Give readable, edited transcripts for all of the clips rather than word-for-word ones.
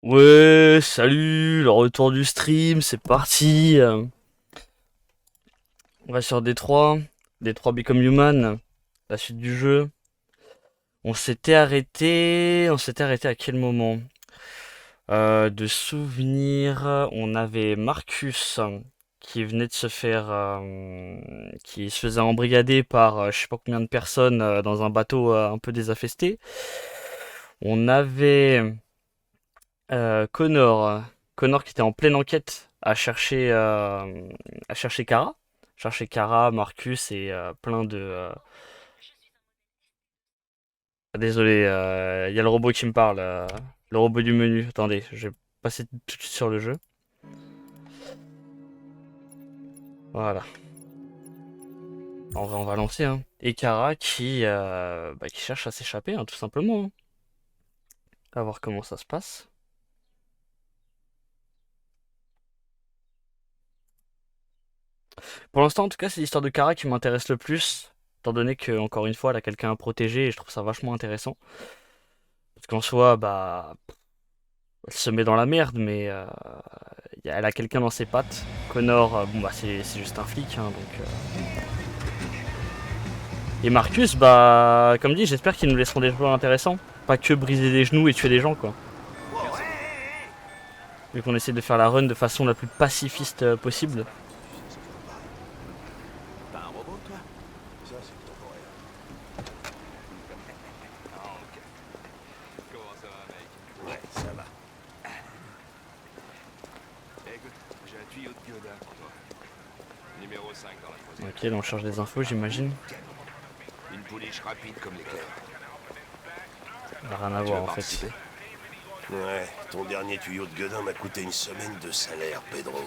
Ouais, salut, le retour du stream, c'est parti. On va sur Détroit, Détroit Become Human, la suite du jeu. On s'était arrêté à quel moment? De souvenir, on avait Marcus qui venait de se faire, qui se faisait embrigader par je sais pas combien de personnes dans un bateau un peu désaffesté. On avait Connor qui était en pleine enquête à chercher Kara. Chercher Kara, Marcus et plein de. Désolé, il y a le robot qui me parle. Le robot du menu. Attendez, je vais passer tout de suite sur le jeu. Voilà. En vrai, on va lancer. Hein. Et Kara qui cherche à s'échapper, hein, tout simplement. Hein. À voir comment ça se passe. Pour l'instant, en tout cas, c'est l'histoire de Kara qui m'intéresse le plus. Étant donné que, encore une fois, elle a quelqu'un à protéger et je trouve ça vachement intéressant. Parce qu'en soi, bah, elle se met dans la merde, mais elle a quelqu'un dans ses pattes. Connor, bon, bah, c'est juste un flic, hein, donc. Et Marcus, bah, comme dit, j'espère qu'ils nous laisseront des joueurs intéressants. Pas que briser des genoux et tuer des gens, quoi. Vu qu'on essaie de faire la run de façon la plus pacifiste possible. T'as un robot, toi? Ça, c'est temporaire. Ah, ok. Comment ça va, mec? Ouais, ça va. Écoute, j'ai un tuyau de Godin pour toi. Numéro 5 dans la troisième Ok, là on cherche des infos, j'imagine. Une pouliche rapide comme l'éclair. Ça n'a rien à Tu voir veux en fait. participer? Ouais, ton dernier tuyau de gueudin m'a coûté une semaine de salaire, Pedro.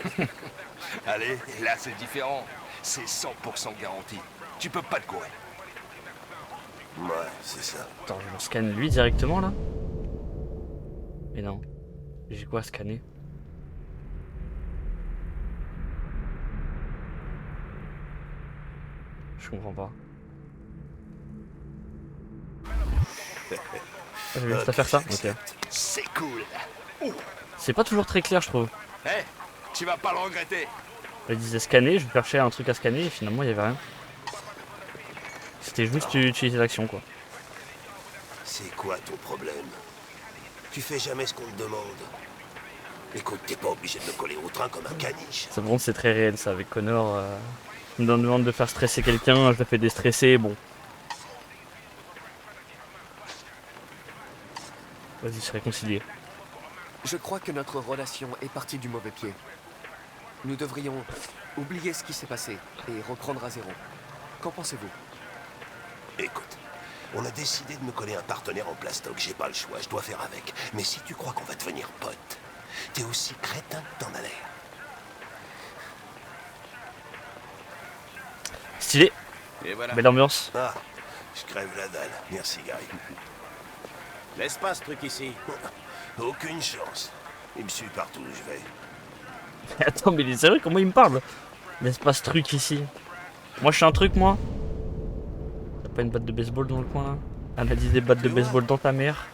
Allez, là c'est différent. C'est 100% garanti. Tu peux pas te courir. Ouais, c'est ça. Attends, je le scanne lui directement là. Mais non. J'ai quoi à scanner? Je comprends pas. J'avais juste à faire ça? Ok. C'est cool. C'est pas toujours très clair, je trouve. Hé, tu vas pas le regretter. Il disait scanner, je cherchais un truc à scanner et finalement il y avait rien. C'était juste utiliser l'action quoi. C'est quoi ton problème? Tu fais jamais ce qu'on te demande. Écoute, t'es pas obligé de me coller au train comme un caniche. Ça par contre c'est très réel ça avec Connor. Il me demande de faire stresser quelqu'un, je le fais déstresser, bon. Vas-y, se réconcilier. Je crois que notre relation est partie du mauvais pied. Nous devrions oublier ce qui s'est passé et reprendre à zéro. Qu'en pensez-vous? Écoute, on a décidé de me coller un partenaire en plastoc. J'ai pas le choix, je dois faire avec. Mais si tu crois qu'on va devenir potes, t'es aussi crétin que t'en as l'air. Stylé, Et voilà. belle ambiance. Ah, je crève la dalle. Merci, Gary. Laisse pas ce truc ici. Aucune chance. Il me suit partout où je vais. Attends, mais il est sérieux, comment il me parle? Laisse pas ce truc ici. Moi je suis un truc moi. T'as pas une batte de baseball dans le coin là? Elle a dit des battes de baseball dans ta mère.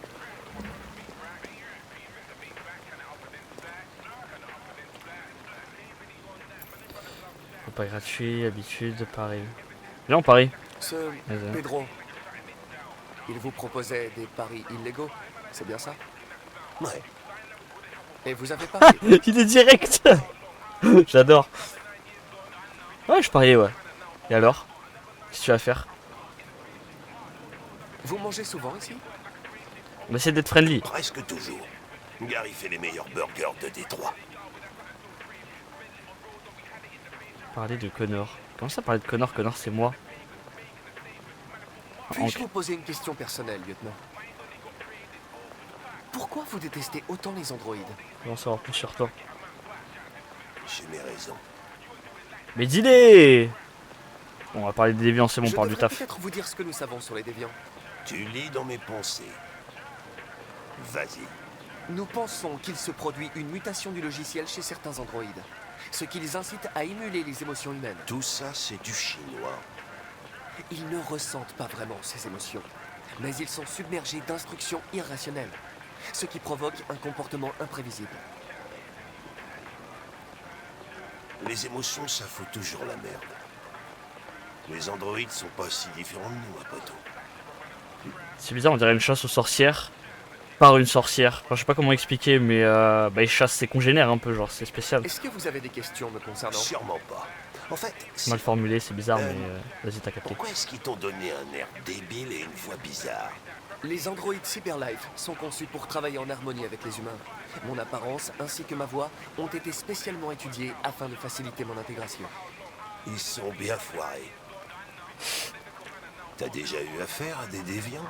Faut pas gratuit, habitude, pareil. Viens on parie. Ce Vas-y. Pedro, il vous proposait des paris illégaux, c'est bien ça? Ouais. Et vous avez parié? Il est direct. J'adore. Ouais je pariais ouais. Et alors? Qu'est-ce que tu vas faire? Vous mangez souvent ici? On essaie d'être friendly. Presque toujours. Gary fait les meilleurs burgers de Détroit. Parler de Connor. Comment ça parler de Connor? Connor c'est moi. Puis-je vous poser une question personnelle, lieutenant? Pourquoi vous détestez autant les androïdes? Je veux en savoir plus sur toi. J'ai mes raisons. Mais dis-les! Bon, on va parler des déviants, c'est bon, on Je parle du devrais taf. peut-être vous dire ce que nous savons sur les déviants. Tu lis dans mes pensées. Vas-y. Nous pensons qu'il se produit une mutation du logiciel chez certains androïdes, ce qui les incite à émuler les émotions humaines. Tout ça, c'est du chinois. Ils ne ressentent pas vraiment ces émotions, mais ils sont submergés d'instructions irrationnelles. ce qui provoque un comportement imprévisible. Les émotions, ça fout toujours la merde. Les androïdes sont pas si différents de nous, à poteau. C'est bizarre, on dirait une chasse aux sorcières. Par une sorcière. Enfin, je sais pas comment expliquer, mais il chasse ses congénères un peu, genre, c'est spécial. Est-ce que vous avez des questions me concernant? Sûrement pas. En fait, Mal formulé, c'est bizarre, mais Euh, vas-y, t'as capté. pourquoi est-ce qu'ils t'ont donné un air débile et une voix bizarre? Les androïdes Cyberlife sont conçus pour travailler en harmonie avec les humains. Mon apparence ainsi que ma voix ont été spécialement étudiées afin de faciliter mon intégration. Ils sont bien foirés. T'as déjà eu affaire à des déviants?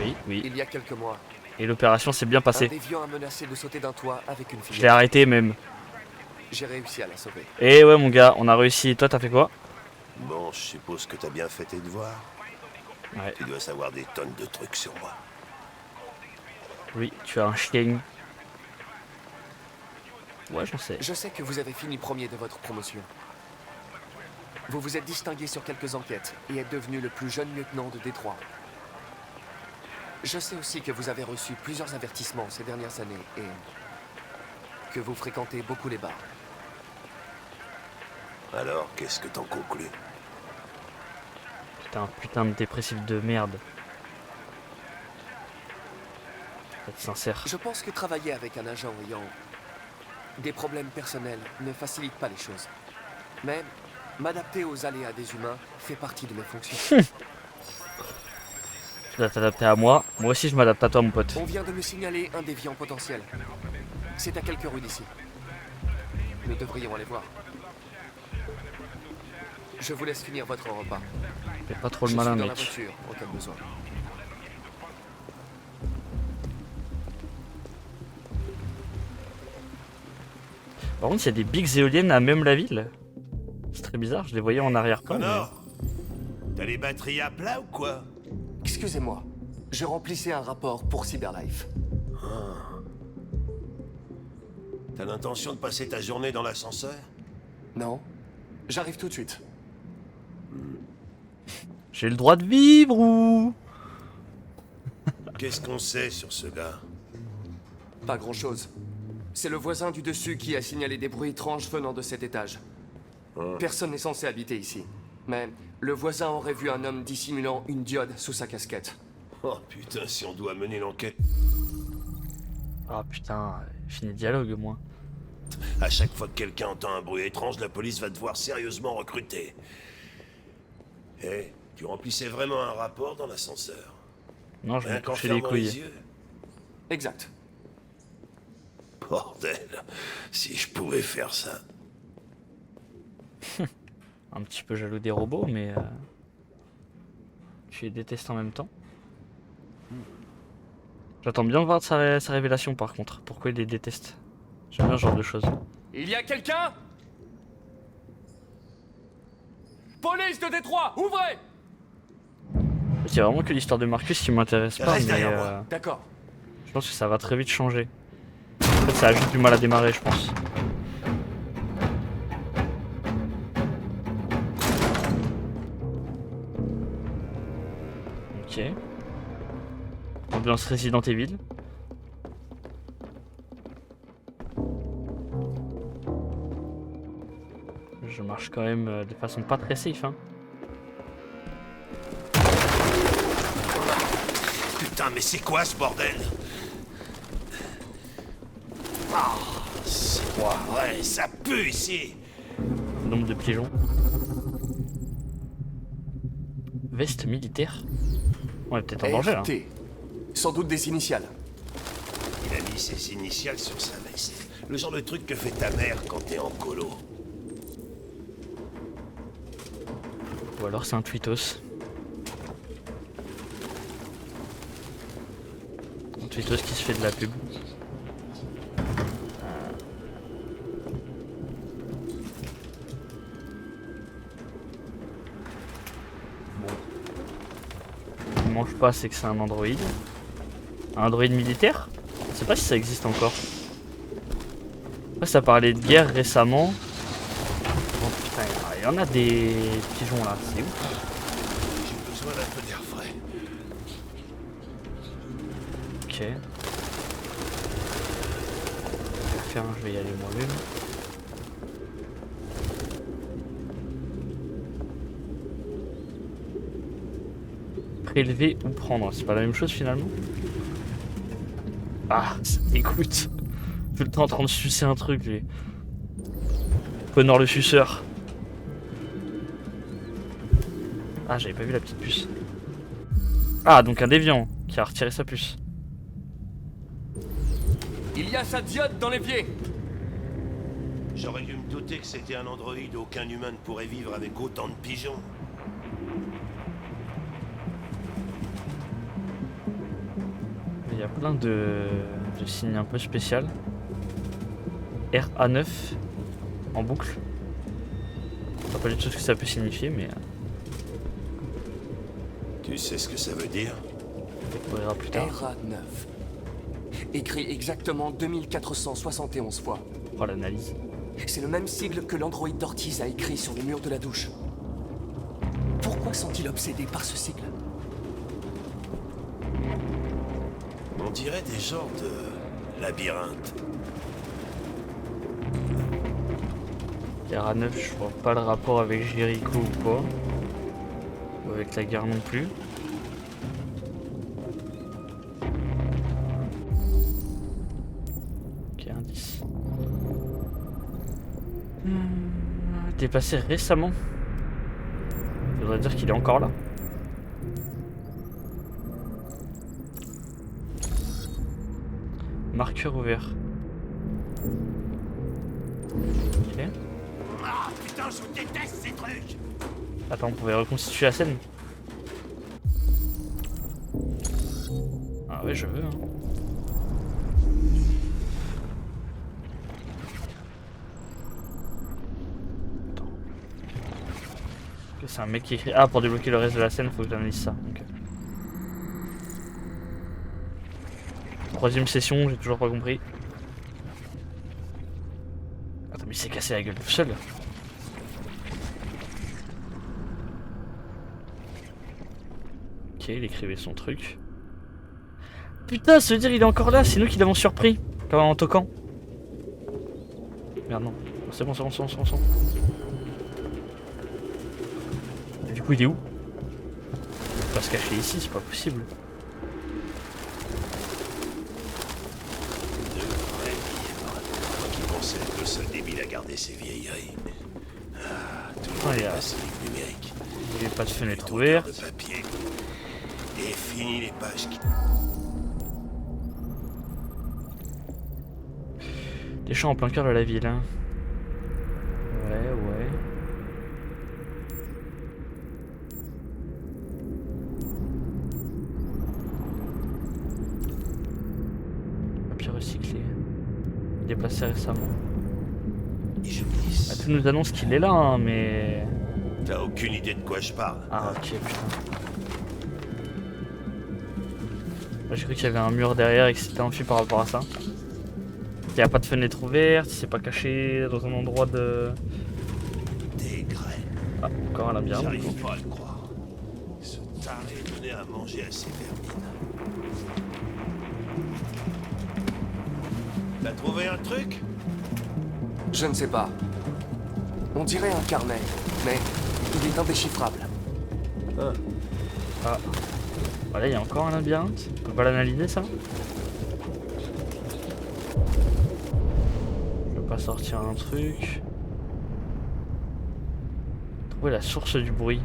Oui, oui. Il y a quelques mois, Et l'opération s'est bien un passée. déviant a menacé de sauter d'un toit avec une Je l'ai fille. arrêté même. J'ai réussi à la sauver. Et ouais, mon gars, on a réussi. Toi, t'as fait quoi? Bon, je suppose que t'as bien fait tes devoirs. Ouais. Tu dois savoir des tonnes de trucs sur moi. Oui, tu as un chien. Ouais, j'en sais. Je sais que vous avez fini premier de votre promotion. Vous vous êtes distingué sur quelques enquêtes et êtes devenu le plus jeune lieutenant de Détroit. Je sais aussi que vous avez reçu plusieurs avertissements ces dernières années et que vous fréquentez beaucoup les bars. Alors, qu'est-ce que t'en conclus? T'es un putain de dépressif de merde. Faut être sincère. Je pense que travailler avec un agent ayant des problèmes personnels ne facilite pas les choses. Mais m'adapter aux aléas des humains fait partie de mes fonctions. Tu dois t'adapter à moi. Moi aussi, je m'adapte à toi, mon pote. On vient de me signaler un déviant potentiel. C'est à quelques rues d'ici. Nous devrions aller voir. Je vous laisse finir votre repas. Fais pas trop Je le malin, suis dans la mec. voiture en cas de besoin. Par contre, il y a des bigs éoliennes à même la ville. C'est très bizarre, je les voyais en arrière-plan. mais- Connor, t'as les batteries à plat ou quoi? Excusez-moi, je remplissais un rapport pour Cyberlife. T'as l'intention de passer ta journée dans l'ascenseur? Non? J'arrive tout de suite. J'ai le droit de vivre ou... Qu'est-ce qu'on sait sur ce gars? Pas grand-chose. C'est le voisin du dessus qui a signalé des bruits étranges venant de cet étage. Personne n'est censé habiter ici. Mais le voisin aurait vu un homme dissimulant une diode sous sa casquette. Oh putain, si on doit mener l'enquête. Ah putain, fini le dialogue au moins. À chaque fois que quelqu'un entend un bruit étrange, la police va devoir sérieusement recruter. Eh, tu remplissais vraiment un rapport dans l'ascenseur? Non, je vais Rien me qu'en coucher les fermant les couilles. yeux? Exact. Bordel, si je pouvais faire ça. Un petit peu jaloux des robots, mais... tu les détestes en même temps. J'attends bien de voir sa révélation par contre. Pourquoi il les déteste. J'aime bien ce genre de choses. Il y a quelqu'un? Police de Détroit, ouvrez! Il y a vraiment que l'histoire de Marcus qui m'intéresse pas, Reste mais derrière moi. D'accord. je pense que ça va très vite changer. En fait, ça a juste du mal à démarrer, je pense. Ok. Ambiance Resident Evil. Je marche quand même de façon pas très safe, hein. Putain, mais c'est quoi ce bordel? Ah, c'est moi, ouais, ça pue ici. Nombre de pigeons. Veste militaire. On est peut-être en danger là. RT. Sans doute des initiales. Il a mis ses initiales sur sa veste. Le genre de truc que fait ta mère quand t'es en colo. Ou alors c'est un tweetos. Un tweetos qui se fait de la pub. Bon. Il mange pas, c'est que c'est un androïde. Un androïde militaire? Je sais pas si ça existe encore. Après, ça parlait de guerre récemment. Oh putain, il y en a des pigeons là, c'est ouf. besoin d'un peu d'air frais. Ok. Je vais y aller moi-même. Prélever ou prendre, c'est pas la même chose finalement? Ah, ça dégoûte. Tout le temps en train de sucer un truc, lui. Connor le suceur. Ah, j'avais pas vu la petite puce. Ah, donc un déviant qui a retiré sa puce. Il y a sa diode dans l'évier. J'aurais dû me douter que c'était un androïde. Aucun humain ne pourrait vivre avec autant de pigeons. Il y a plein de signes un peu spéciaux. RA9 en boucle. Je sais pas du tout ce que ça peut signifier, mais Tu sais ce que ça veut dire? on découvrira plus tard. RA9. Écrit exactement 2471 fois. Oh, l'analyse. C'est le même sigle que l'androïde d'Ortiz a écrit sur le mur de la douche. Pourquoi sont-ils obsédés par ce sigle? On dirait des genres de labyrinthe. RA9, je vois pas le rapport avec Jericho ou quoi. Ou avec la guerre non plus. Ok, indice. Dépassé récemment. Ça voudrait dire qu'il est encore là. Marqueur ouvert. Ok. Ah putain, je déteste ces trucs! Attends, on pouvait reconstituer la scène. Ah ouais, je veux. Hein. Attends. C'est un mec qui écrit. Ah, pour débloquer le reste de la scène, faut que j'analyse ça. Okay. Troisième session, j'ai toujours pas compris. Attends, mais il s'est cassé la gueule tout seul. Ok, il écrivait son truc. Putain, ça veut dire il est encore là, c'est nous qui l'avons surpris. Quand même en toquant. Merde, non. C'est bon, c'est bon, c'est bon, c'est bon, c'est bon. Et du coup, il est où? Il peut pas se cacher ici, c'est pas possible. Qui pensait que le seul débile à garder ses vieilleries. Ah, tout le Ah, monde il y est a- passé livre numérique. Il n'y a pas de fenêtre Trop d'heures ouverte. de papier. Et fini les pages qui... Des champs en plein cœur de la ville. Hein. Ouais, ouais. Papier recyclé. Déplacé récemment. Et je Ah, glisse. tout nous annonce qu'il est là, hein, mais... T'as aucune idée de quoi je parle. Ah ok, putain. Moi, j'ai cru qu'il y avait un mur derrière et que c'était enfui par rapport à ça. Il n'y a pas de fenêtre ouverte, il s'est pas caché dans un endroit de... Des graines. Ah, encore un labyrinthe. J'arrive pas à le croire. Ce taré donnait à manger à ses vermines. T'as trouvé un truc? Je ne sais pas. On dirait un carnet, mais il est indéchiffrable. Ah. Voilà, il y a encore un labyrinthe. On peut pas l'analyser ça? Je peux pas sortir un truc. Trouver la source du bruit.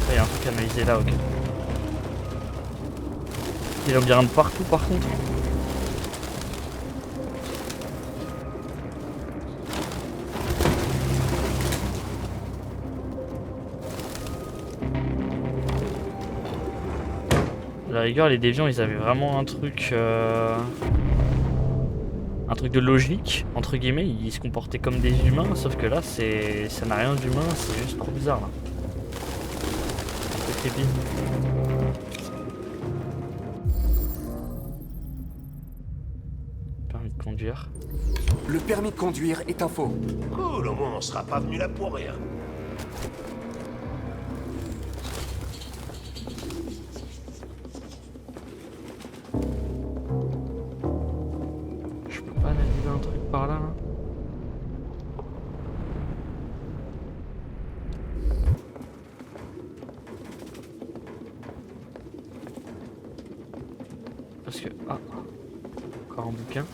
Il y a un truc à analyser là, ok. Il y a des labyrinthes partout par contre. À la rigueur, les déviants, ils avaient vraiment un truc de logique, entre guillemets. Ils se comportaient comme des humains, sauf que là, ça n'a rien d'humain, c'est juste trop bizarre, là. Un peu creepy. Permis de conduire. Le permis de conduire est un faux. Cool, au moins on sera pas venu là pour rien. parce que... Ah, encore un bouquin.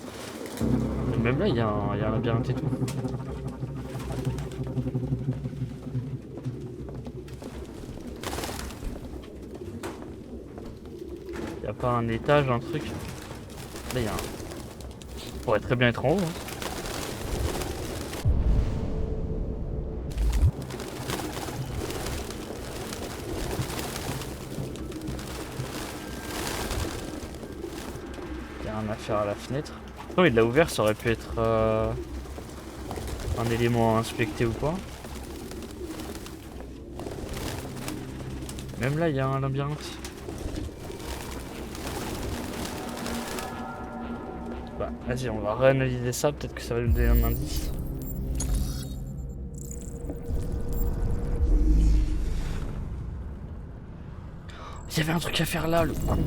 Mais même là, il y a un labyrinthe et tout. Y a pas un étage, un truc? Là, y a un... Ça pourrait très bien être en haut. Hein. Y a un affaire à la fenêtre. Non, il l'a ouvert, ça aurait pu être un élément à inspecter ou pas. Même là, il y a un labyrinthe. Bah, vas-y, on va réanalyser ça, peut-être que ça va nous donner un indice. Il y avait un truc à faire là, le con.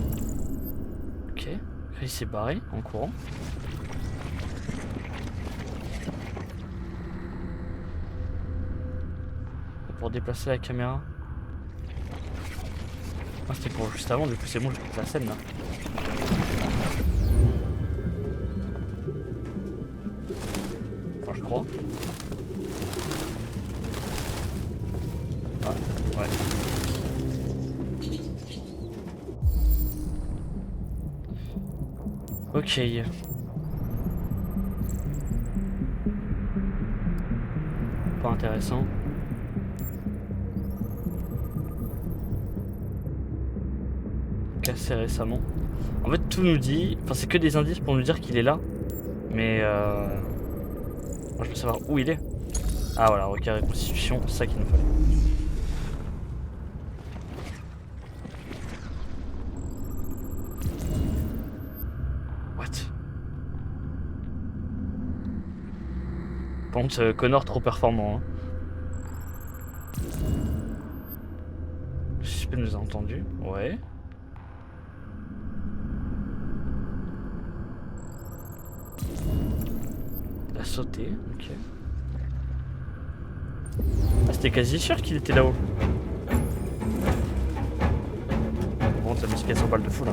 Ok, il s'est barré en courant. Pour déplacer la caméra. Ah, c'était pour juste avant, du coup c'est bon, je quitte la scène là. Enfin, je crois. Ah, ouais. Ok. Pas intéressant. Cassé récemment. En fait, tout nous dit... Enfin, c'est que des indices pour nous dire qu'il est là. Mais moi, je veux savoir où il est. Ah voilà, requin reconstitution, c'est ça qu'il nous fallait. What? Par contre, Connor trop performant. Hein. Le suspect nous a entendu. Ouais. Il a sauté, ok. Ah, c'était quasi sûr qu'il était là-haut. Bon, la musique elle s'emballe de fou là.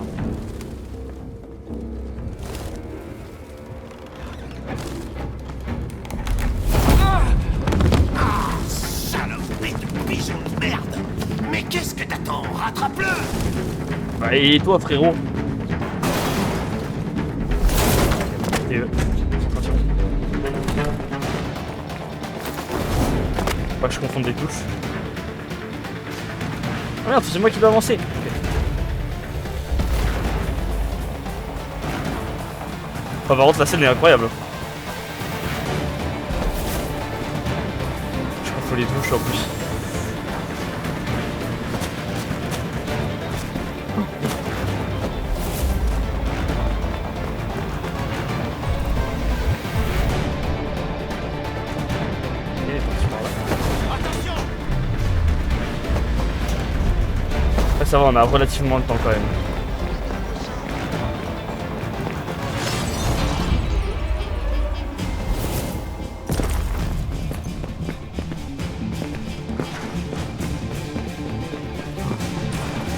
Saloperie de bison de merde! Mais qu'est-ce que t'attends? Rattrape-le! Bah, et toi, frérot? Et concentration. Pas que je confonde des touches. Oh merde, c'est moi qui dois avancer. Okay. Enfin, par contre, la scène est incroyable. Je confonds les touches en plus. Ça va, on a relativement le temps quand même.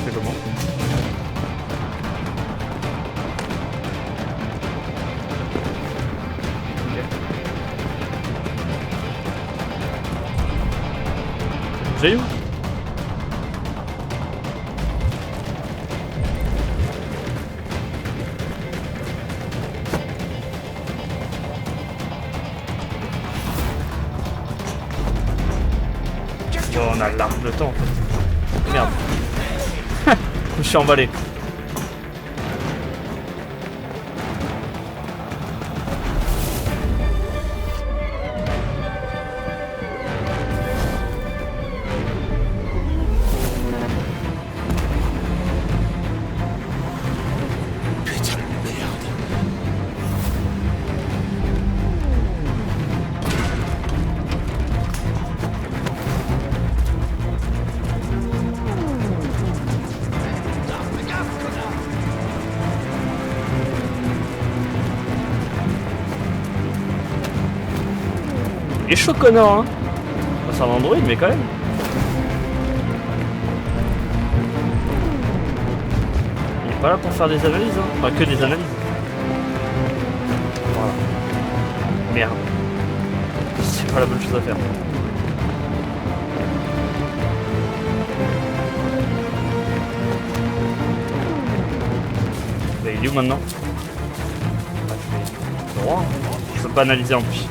C'est comment? Ok. J'ai eu? On a l'arme de temps en fait. Merde. Je me suis emballé. Putain de merde! Il est chaud Connor hein. C'est un android mais quand même. Il est Pas là pour faire des analyses, hein. Enfin que des analyses. Voilà. Merde. C'est pas la bonne chose à faire. Bah, il est où maintenant? Ah, je vais droit. Je peux pas analyser en plus.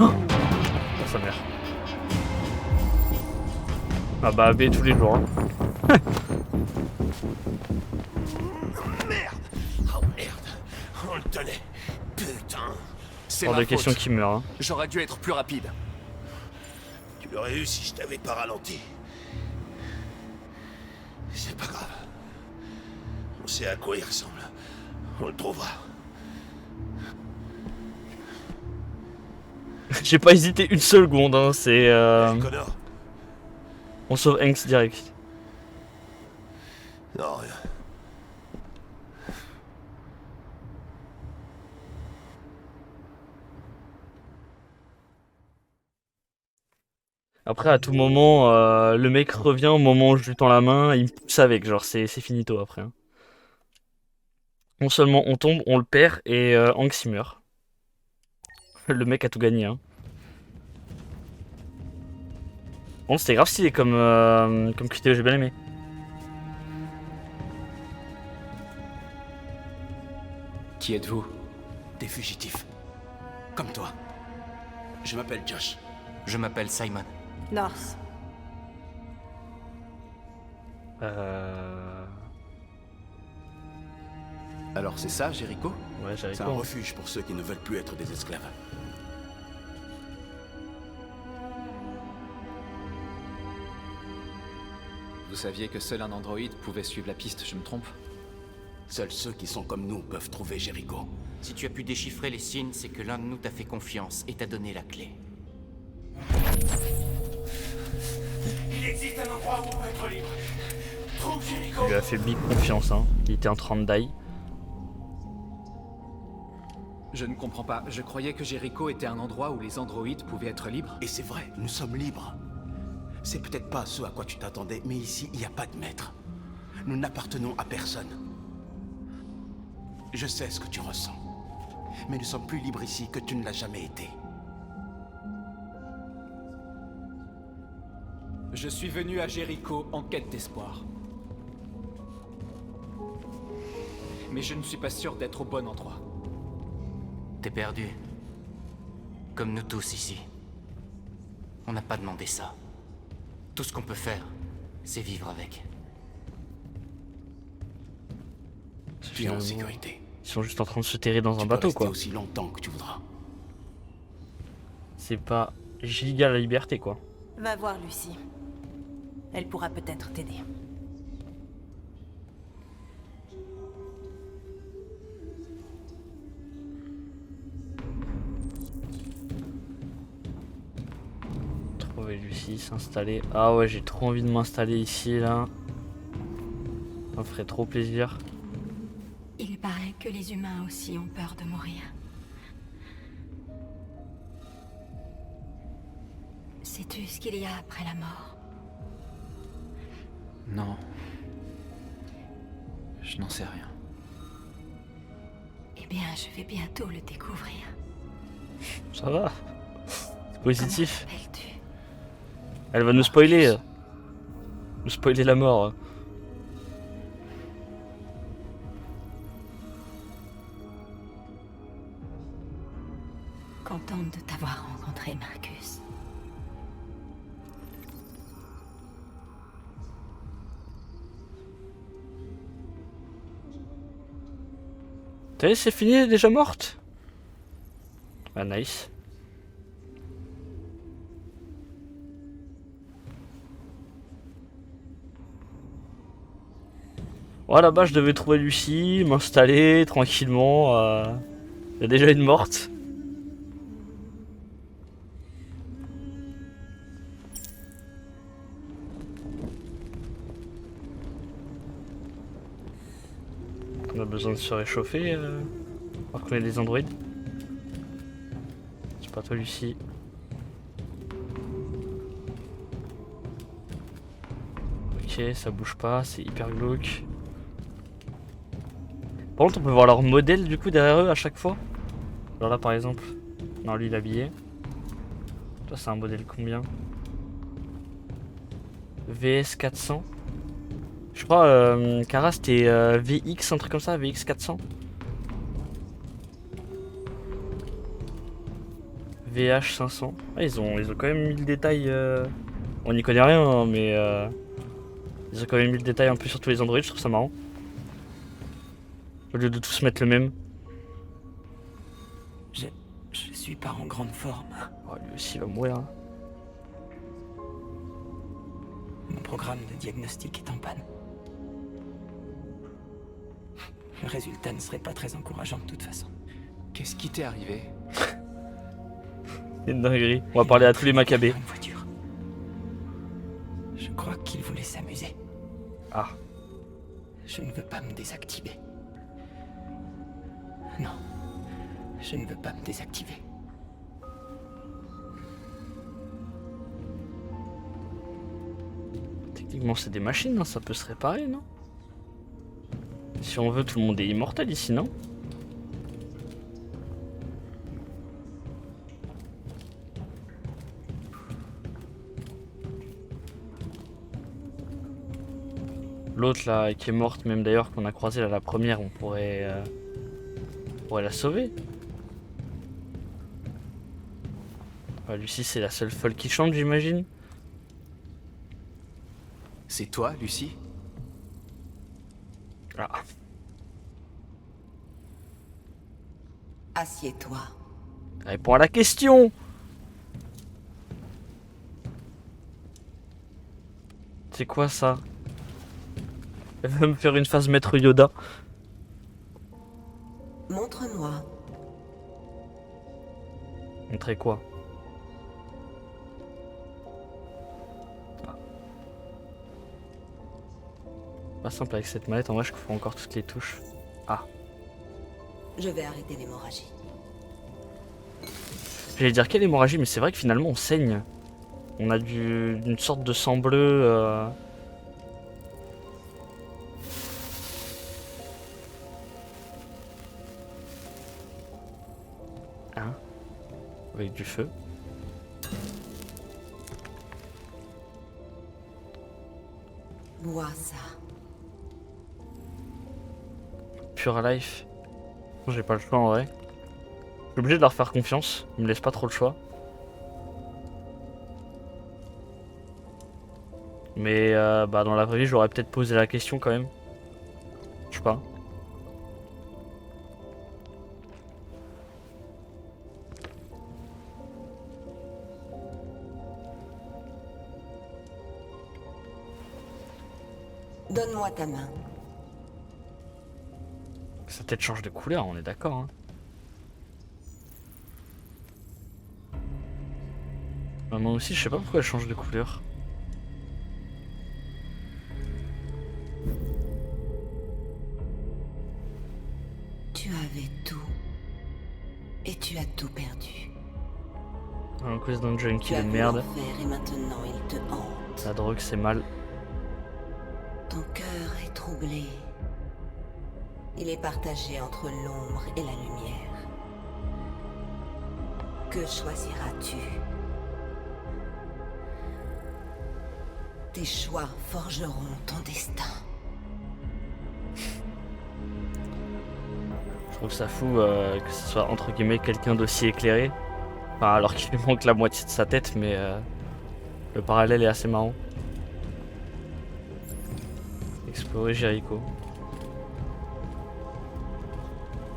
Oh, sa mère. Ah bah AB tous les jours. Hein. Merde! Oh merde! On le tenait! Putain! C'est Hors ma de question faute. qu'il meurt. Hein. J'aurais dû être plus rapide. Tu l'aurais eu si je t'avais pas ralenti. C'est pas grave. On sait à quoi il ressemble. On le trouvera. J'ai pas hésité une seule seconde. Hein. C'est. Connor? On sauve Hanks direct. Non, rien. Après, à tout moment, le mec revient au moment où je lui tends la main, il me pousse avec, genre c'est finito après. Hein. Non seulement on tombe, on le perd et Hanks il meurt. Le mec a tout gagné. Hein. Bon, c'était grave stylé comme vidéo, j'ai bien aimé. Qui êtes-vous? Des fugitifs. Comme toi. Je m'appelle Josh. Je m'appelle Simon. North. Alors c'est ça, Jericho? Ouais, j'avais C'est un quoi. refuge pour ceux qui ne veulent plus être des esclaves. Vous saviez que seul un androïde pouvait suivre la piste, je me trompe? Seuls ceux qui sont comme nous peuvent trouver Jericho. Si tu as pu déchiffrer les signes, c'est que l'un de nous t'a fait confiance et t'a donné la clé. Il existe un endroit où on peut être libre. Trouve Jericho. Il lui a fait big confiance, hein. Il était en train de die. Je ne comprends pas. Je croyais que Jericho était un endroit où les androïdes pouvaient être libres. Et c'est vrai, nous sommes libres. C'est peut-être pas ce à quoi tu t'attendais, mais ici, il n'y a pas de maître. Nous n'appartenons à personne. Je sais ce que tu ressens. Mais nous sommes plus libres ici que tu ne l'as jamais été. Je suis venu à Jericho en quête d'espoir. Mais je ne suis pas sûr d'être au bon endroit. T'es perdu. Comme nous tous ici. On n'a pas demandé ça. Tout ce qu'on peut faire, c'est vivre avec. Tu es en sécurité. Ils sont juste en train de se terrer dans un Tu peux bateau rester quoi. aussi longtemps que tu voudras. C'est pas giga la liberté quoi. Va voir Lucie. Elle pourra peut-être t'aider. Trouver Lucie, s'installer. Ah ouais, j'ai trop envie de m'installer ici là. Ça me ferait trop plaisir. Il paraît que les humains aussi ont peur de mourir. Sais-tu ce qu'il y a après la mort? Non. Je n'en sais rien. Eh bien, je vais bientôt le découvrir. Ça va. C'est positif. Comment t'appelles-tu? Elle va nous spoiler. Nous spoiler la mort. Contente de t'avoir rencontré, Marcus. T'as vu, c'est fini, elle est déjà morte. Ah nice. Bon, là-bas, je devais trouver Lucie, m'installer tranquillement. Il y a déjà une morte. On a besoin de se réchauffer. Alors qu'on est des androïdes. C'est pas toi, Lucie. Ok. Ok, ça bouge pas, c'est hyper glauque. Par contre, on peut voir leur modèle du coup derrière eux à chaque fois. Alors là par exemple, non lui il est habillé. Toi c'est un modèle combien? VS 400. Je crois Kara c'était VX, un truc comme ça, VX 400. VH 500. Ah, ils ont quand même mis le détail. On n'y connaît rien, hein, mais ils ont quand même mis le détail un peu sur tous les Android, je trouve ça marrant. Au lieu de tous mettre le même. Je suis pas en grande forme. Oh, lui aussi il va mourir. Hein. Mon programme de diagnostic est en panne. Le résultat ne serait pas très encourageant de toute façon. Qu'est-ce qui t'est arrivé? C'est une dinguerie. On va parler à tous les Maccabées. Une voiture. Je crois qu'il voulait s'amuser. Ah. Je ne veux pas me désactiver. Non. Je ne veux pas me désactiver. Techniquement c'est des machines, hein, ça peut se réparer, non? Si on veut, tout le monde est immortel ici, non? L'autre là qui est morte, même d'ailleurs qu'on a croisé là, la première, on pourrait la sauver. Ouais, Lucie c'est la seule folle qui chante, j'imagine. C'est toi, Lucie? Ah. Assieds-toi. Réponds à la question. C'est quoi ça? Elle va me faire une phase maître Yoda. Montre-moi. Montrer quoi? Pas simple avec cette manette, en vrai je confonds encore toutes les touches. Ah. Je vais arrêter l'hémorragie. J'allais dire quelle hémorragie, mais c'est vrai que finalement on saigne. On a une sorte de sang bleu. Hein? Avec du feu. Bois ça. Pure Life. J'ai pas le choix en vrai. Je suis obligé de leur faire confiance. Ils me laissent pas trop le choix. Mais bah dans la vraie vie j'aurais peut-être posé la question quand même. Je sais pas. Donne-moi ta main. Sa tête change de couleur, on est d'accord. Hein. Moi aussi, je sais pas pourquoi elle change de couleur. Tu avais tout. Et tu as tout perdu. Un quiz d'un junkie Tu de as voulu merde. en faire et maintenant il te hante. La drogue, c'est mal. Ton cœur est troublé. Il est partagé entre l'ombre et la lumière. Que choisiras-tu? Tes choix forgeront ton destin. Je trouve ça fou que ce soit entre guillemets quelqu'un d'aussi éclairé. Enfin, alors qu'il lui manque la moitié de sa tête, mais le parallèle est assez marrant. Explorer Jericho.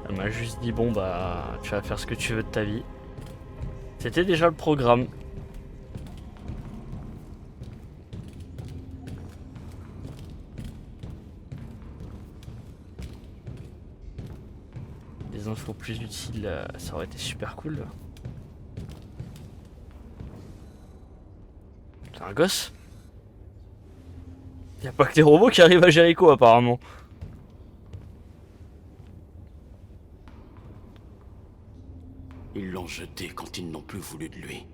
Elle m'a juste dit bon bah tu vas faire ce que tu veux de ta vie. C'était déjà le programme. Des infos plus utiles, ça aurait été super cool. C'est un gosse? Y'a pas que les robots qui arrivent à Jericho apparemment. Ils l'ont jeté quand ils n'ont plus voulu de lui.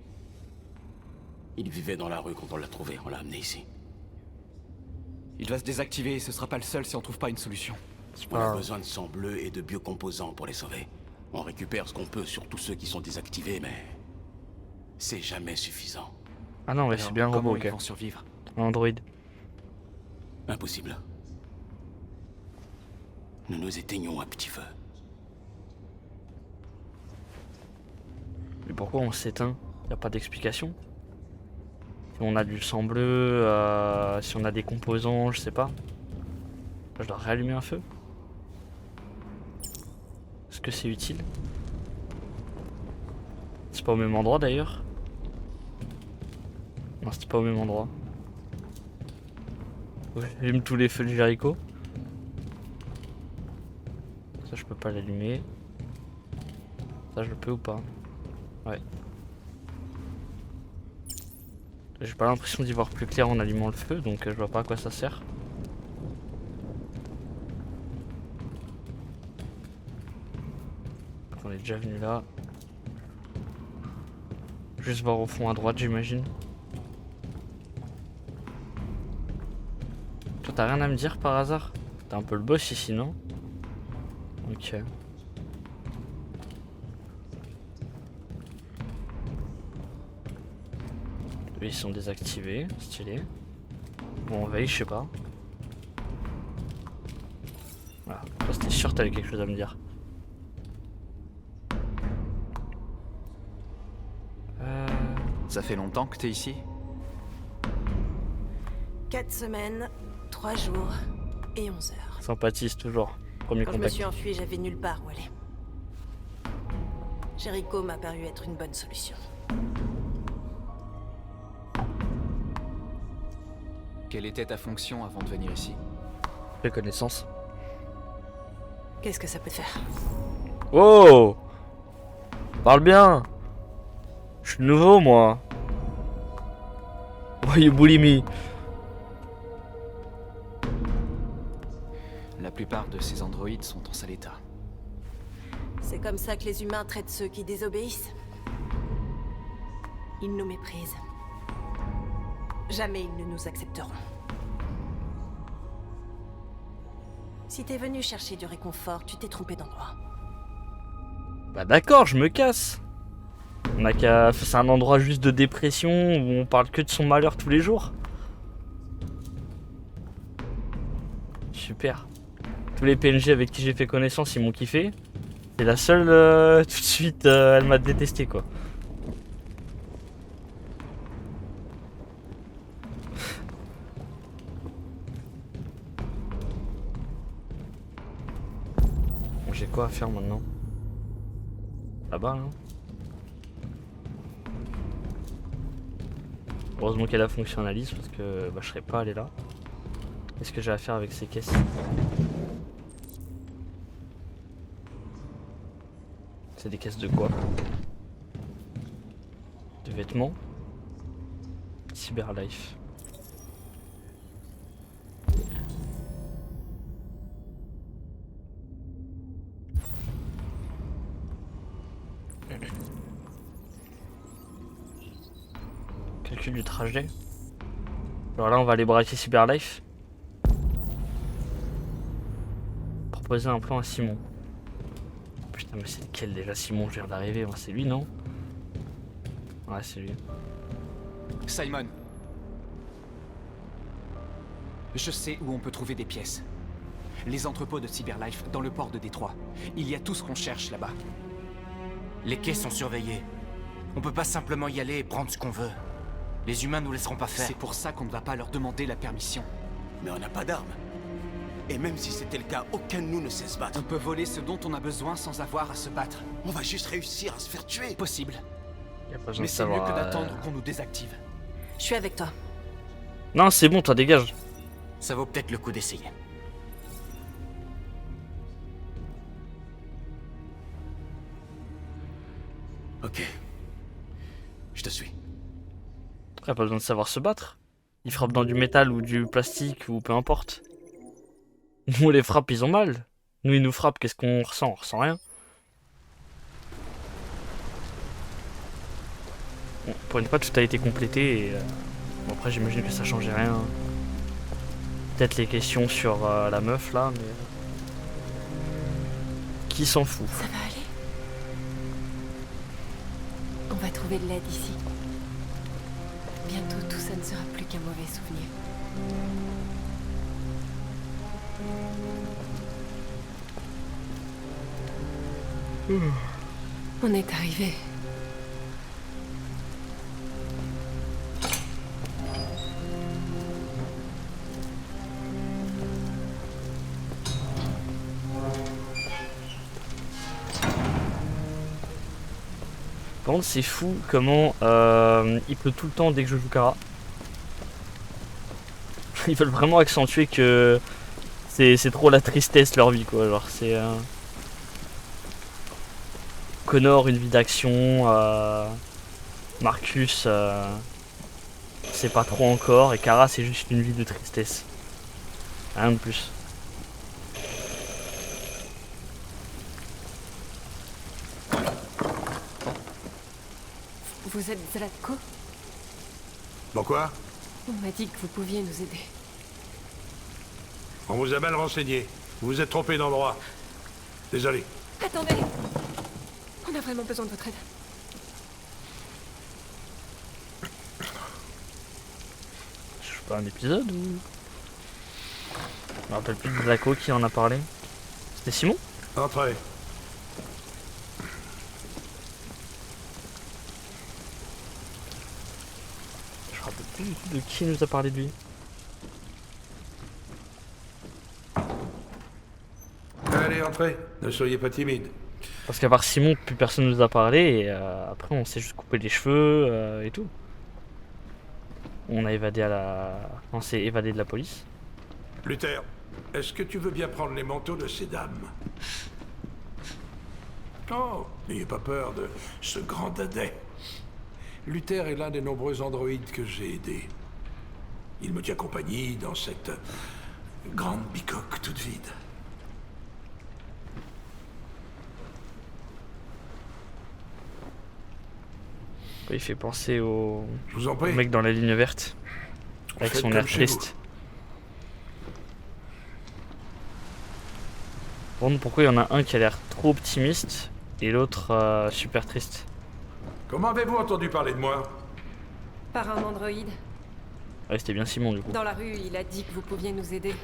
Il vivait dans la rue quand on l'a trouvé, on l'a amené ici. Il va se désactiver et ce sera pas le seul si on trouve pas une solution. On a besoin de sang bleu et de biocomposants pour les sauver. On récupère ce qu'on peut sur tous ceux qui sont désactivés, mais... c'est jamais suffisant. Ah non, mais Alors, c'est bien le robot, comment ok. ils vont survivre? Android. Impossible. Nous nous éteignons à petit feu. Mais pourquoi on s'éteint? Y a pas d'explication? Si on a du sang bleu, si on a des composants, je sais pas. Je dois réallumer un feu? Est-ce que c'est utile? C'est pas au même endroit d'ailleurs? Non, c'était pas au même endroit. J'allume tous les feux de Jericho. Ça je peux pas l'allumer. Ça je le peux ou pas? Ouais. J'ai pas l'impression d'y voir plus clair en allumant le feu, donc je vois pas à quoi ça sert. On est déjà venu là. Juste voir au fond à droite, j'imagine. Toi, t'as rien à me dire par hasard? T'es un peu le boss ici, non? Ok. Eux, ils sont désactivés, stylé. Bon, on veille, je sais pas. Voilà, toi, c'était sûr que t'avais quelque chose à me dire. Ça fait longtemps que t'es ici? 4 semaines, 3 jours et 11 heures. Sympathise toujours. Premier Quand je me contact. suis enfuie, j'avais nulle part où aller. Jericho m'a paru être une bonne solution. Quelle était ta fonction avant de venir ici? Fais connaissance. Qu'est-ce que ça peut te faire? Oh! Parle bien! Je suis nouveau, moi. Why you bully me? La plupart de ces androïdes sont en sale état. C'est comme ça que les humains traitent ceux qui désobéissent. Ils nous méprisent. Jamais ils ne nous accepteront. Si t'es venu chercher du réconfort, tu t'es trompé d'endroit. Bah d'accord, je me casse. On a qu'à... C'est un endroit juste de dépression où on parle que de son malheur tous les jours. Super. Tous les PNJ avec qui j'ai fait connaissance, ils m'ont kiffé. C'est la seule, tout de suite, elle m'a détesté, quoi. Bon, j'ai quoi à faire maintenant? Là-bas, hein. Heureusement qu'elle a fonctionnalise parce que bah, je serais pas allé là. Qu'est-ce que j'ai à faire avec ces caisses? C'est des caisses de quoi? De vêtements? Cyberlife. Calcul du trajet. Alors là on va aller braquer Cyberlife. Proposer un plan à Simon. Putain mais c'est lequel déjà Simon? Je viens d'arriver, c'est lui non? Ouais c'est lui. Simon. Je sais où on peut trouver des pièces. Les entrepôts de Cyberlife dans le port de Détroit. Il y a tout ce qu'on cherche là-bas. Les quais sont surveillés. On peut pas simplement y aller et prendre ce qu'on veut. Les humains nous laisseront pas faire. C'est pour ça qu'on ne va pas leur demander la permission. Mais on n'a pas d'armes. Et même si c'était le cas, aucun de nous ne sait se battre. On peut voler ce dont on a besoin sans avoir à se battre. On va juste réussir à se faire tuer. Possible. Y a pas besoin Mais de c'est mieux savoir, que d'attendre qu'on nous désactive. Je suis avec toi. Non c'est bon, toi dégage. Ça vaut peut-être le coup d'essayer. Ok. Je te suis. Y a pas besoin de savoir se battre. Ils frappent dans du métal ou du plastique ou peu importe. Nous on les frappe, ils ont mal. Nous ils nous frappent, qu'est-ce qu'on ressent? On ressent rien. Bon, pour une fois tout a été complété et bon, après j'imagine que ça changeait rien. peut-être les questions sur la meuf là, mais qui s'en fout. Ça va aller? On va trouver de l'aide ici. Bientôt, tout ça ne sera plus qu'un mauvais souvenir. On est arrivé. Par contre, c'est fou comment il pleut tout le temps dès que je joue Kara. Ils veulent vraiment accentuer que c'est trop la tristesse leur vie quoi. Genre c'est Connor une vie d'action, Marcus c'est pas trop encore et Kara c'est juste une vie de tristesse. Rien de plus. Vous êtes Zlatko? Pourquoi? On m'a dit que vous pouviez nous aider. On vous a mal renseigné. Vous vous êtes trompé d'endroit. Désolé. Attendez! On a vraiment besoin de votre aide. Je sais pas un épisode ou... Je me rappelle plus de Zlatko qui en a parlé. C'était Simon? Entrez. Je me rappelle plus du tout de qui nous a parlé de lui. Allez, entrez. Ne soyez pas timide. Parce qu'à part Simon, plus personne nous a parlé et après on s'est juste coupé les cheveux et tout. On a évadé à la... On s'est évadé de la police. Luther, est-ce que tu veux bien prendre les manteaux de ces dames? Oh, n'ayez pas peur de ce grand dadais. Luther est l'un des nombreux androïdes que j'ai aidés. Il me tient compagnie dans cette grande bicoque toute vide. Il fait penser au... Je vous en au prie. mec dans la ligne verte. Avec Faites son comme air chez triste. Bon, pourquoi il y en a un qui a l'air trop optimiste et l'autre super triste? Comment avez-vous entendu parler de moi? Par un androïde. Ouais, c'était bien Simon du coup. Dans la rue, il a dit que vous pouviez nous aider.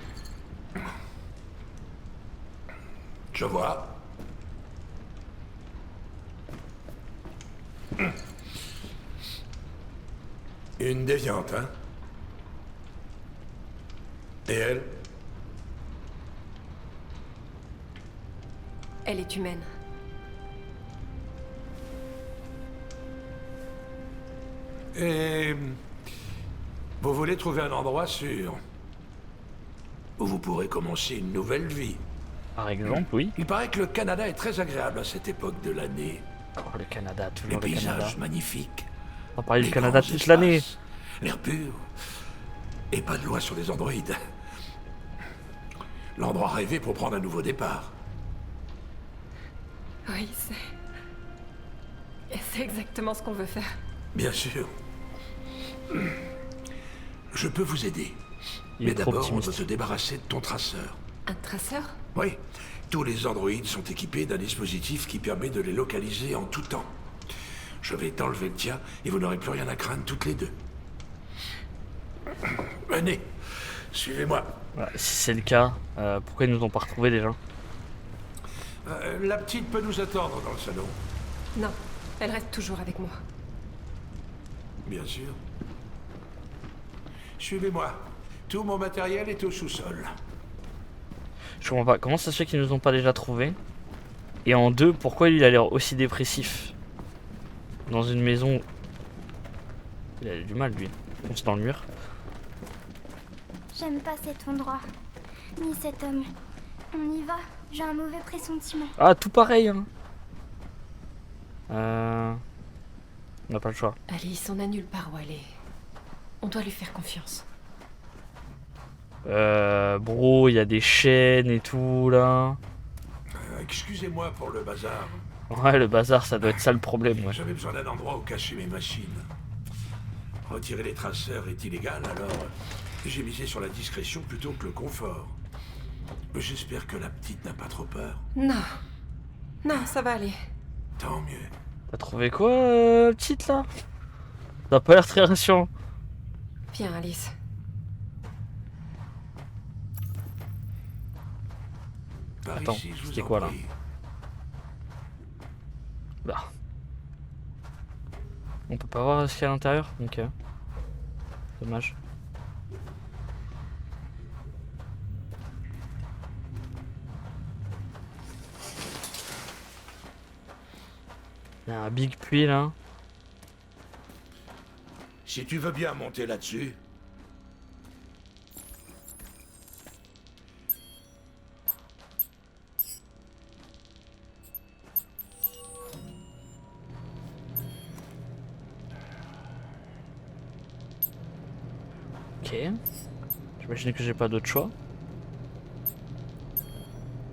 Je vois. Une déviante, hein? Et elle? Elle est humaine. Et... vous voulez trouver un endroit sûr où vous pourrez commencer une nouvelle vie. Par exemple, oui. Il paraît que le Canada est très agréable à cette époque de l'année. Oh, le Canada, Les toujours le Canada. paysages magnifiques. On va parler du les Canada grands toute l'année. espaces, l'air pur. Et pas de loi sur les androïdes. L'endroit rêvé pour prendre un nouveau départ. Oui, c'est exactement ce qu'on veut faire. Bien sûr. Je peux vous aider. Il Mais est trop d'abord, on doit optimiste. se débarrasser de ton traceur. Un traceur? Oui, tous les androïdes sont équipés d'un dispositif qui permet de les localiser en tout temps. Je vais t'enlever le tien et vous n'aurez plus rien à craindre toutes les deux. Venez, suivez-moi. Voilà, si c'est le cas, pourquoi ils nous ont pas retrouvés déjà? La petite peut nous attendre dans le salon. Non, elle reste toujours avec moi. Bien sûr. Suivez-moi. Tout mon matériel est au sous-sol. Je comprends pas, comment ça se fait qu'ils nous ont pas déjà trouvés? Et en deux, pourquoi lui il a l'air aussi dépressif? Dans une maison... Il a du mal lui, il fonce dans le mur. J'aime pas cet endroit, ni cet homme. On y va, j'ai un mauvais pressentiment. Ah, tout pareil hein. On n'a pas le choix. Alice, on n'a nulle part où aller. On doit lui faire confiance. Bro, il y a des chaînes et tout là. Excusez-moi pour le bazar. Ouais, le bazar, ça doit être ça le problème, ouais. J'avais besoin d'un endroit où cacher mes machines. Retirer les traceurs est illégal, alors J'ai misé sur la discrétion plutôt que le confort. J'espère que la petite n'a pas trop peur. Non. Non, ça va aller. Tant mieux. T'as trouvé quoi, petite là? Ça a pas l'air très rassurant. Viens, Alice. Par Attends, ici, je vous c'était en quoi là? prie. Bah. On peut pas voir ce qu'il y a à l'intérieur? Ok. Dommage. Il y a un big puits là. Si tu veux bien monter là-dessus. Ok. J'imagine que j'ai pas d'autre choix.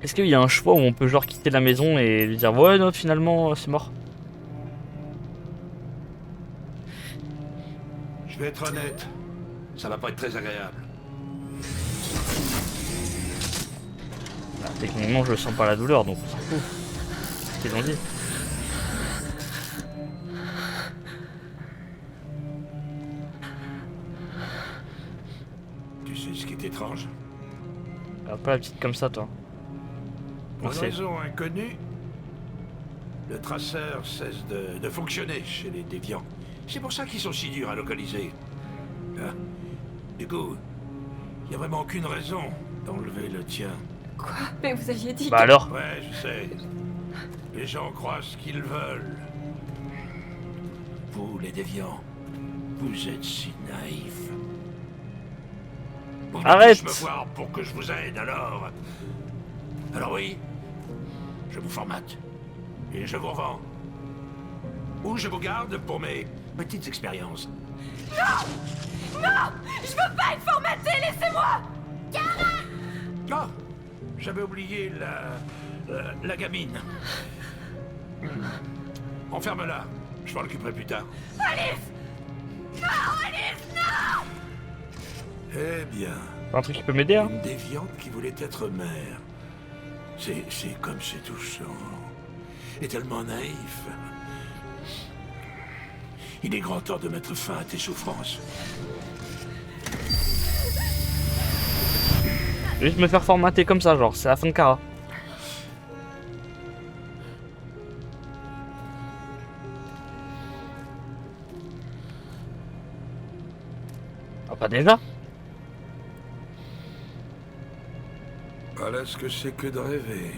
Est-ce qu'il y a un choix où on peut genre quitter la maison et lui dire ouais non finalement c'est mort? Je vais être honnête. Ça va pas être très agréable. Bah, techniquement je sens pas la douleur donc on s'en fout. C'est ce qu'ils ont dit. Tu sais ce qui est étrange? Alors, pas la petite comme ça toi. Pour une Merci. raison inconnue, le traceur cesse de fonctionner chez les déviants. C'est pour ça qu'ils sont si durs à localiser. Ah. Du coup, il n'y a vraiment aucune raison d'enlever le tien. Quoi? Mais vous aviez dit Bah que... alors? Ouais, je sais. Les gens croient ce qu'ils veulent. Vous, les déviants, vous êtes si naïfs. Vous venez Arrête! tous me voir pour que je vous aide, alors... Alors oui, je vous formate. Et je vous revends. Ou je vous garde pour mes petites expériences. Non! Non! Je veux pas être formaté, laissez-moi! Ah! J'avais oublié la gamine. Enferme-la. Je m'en occuperai plus tard. Alice! Non, Alice, non! Eh bien, Un truc qui peut m'aider hein? une déviante qui voulait être mère. C'est comme c'est touchant. Et tellement naïf. Il est grand temps de mettre fin à tes souffrances. Juste me faire formater comme ça genre, c'est la fin de Kara. Ah pas déjà? Voilà ce que c'est que de rêver.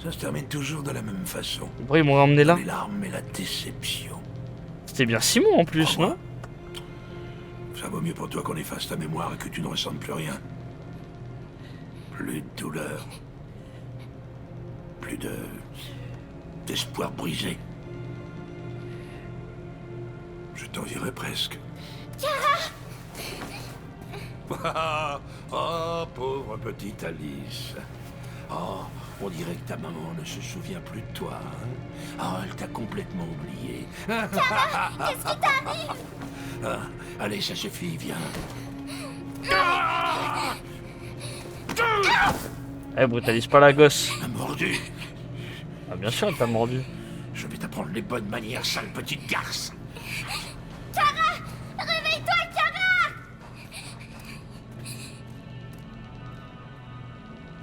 Ça se termine toujours de la même façon. Pourquoi ils m'ont ramené là? Les larmes et la déception. C'était bien Simon en plus, non? Ça vaut mieux pour toi qu'on efface ta mémoire et que tu ne ressentes plus rien. Plus de douleur. Plus d'espoir brisé. Je t'envierais presque. Oh, pauvre petite Alice. Oh, on dirait que ta maman ne se souvient plus de toi. Hein? Oh, elle t'a complètement oublié. Qu'est-ce qui t'arrive? Ah, allez, ça suffit, viens. Eh, brutalise pas la gosse. Elle m'a mordu. Ah, bien sûr, elle t'a mordu. Je vais t'apprendre les bonnes manières, sale petite garce. Kara! Réveille-toi, Kara!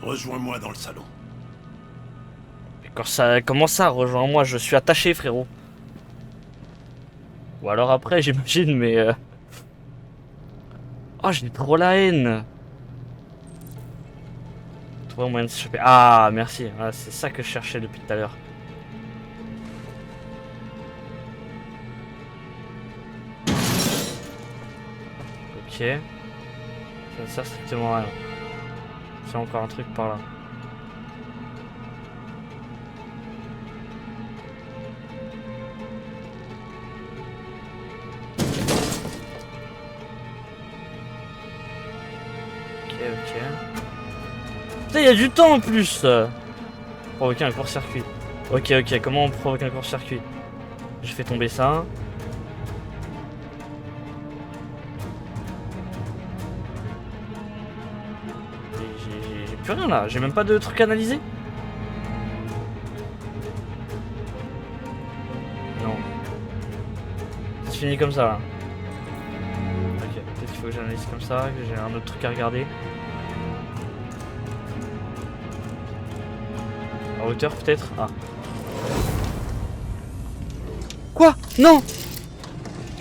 Rejoins-moi dans le salon. Mais quand ça, comment ça, rejoins-moi, je suis attaché, frérot. Ou alors après, j'imagine, mais... Oh, j'ai trop la haine. Trouver un moyen de s'échapper. Ah, merci. Ah, c'est ça que je cherchais depuis tout à l'heure. Ok. Ça ne sert strictement à rien. C'est encore un truc par là. Ok. Putain, il y a du temps en plus. Provoquer un court-circuit. Ok, comment on provoque un court-circuit? Je fais tomber ça. plus rien là, j'ai même pas de truc à analyser. Non. C'est fini comme ça là. Ok, peut-être qu'il faut que j'analyse comme ça, que j'ai un autre truc à regarder. À hauteur peut-être. Ah. Quoi? Non!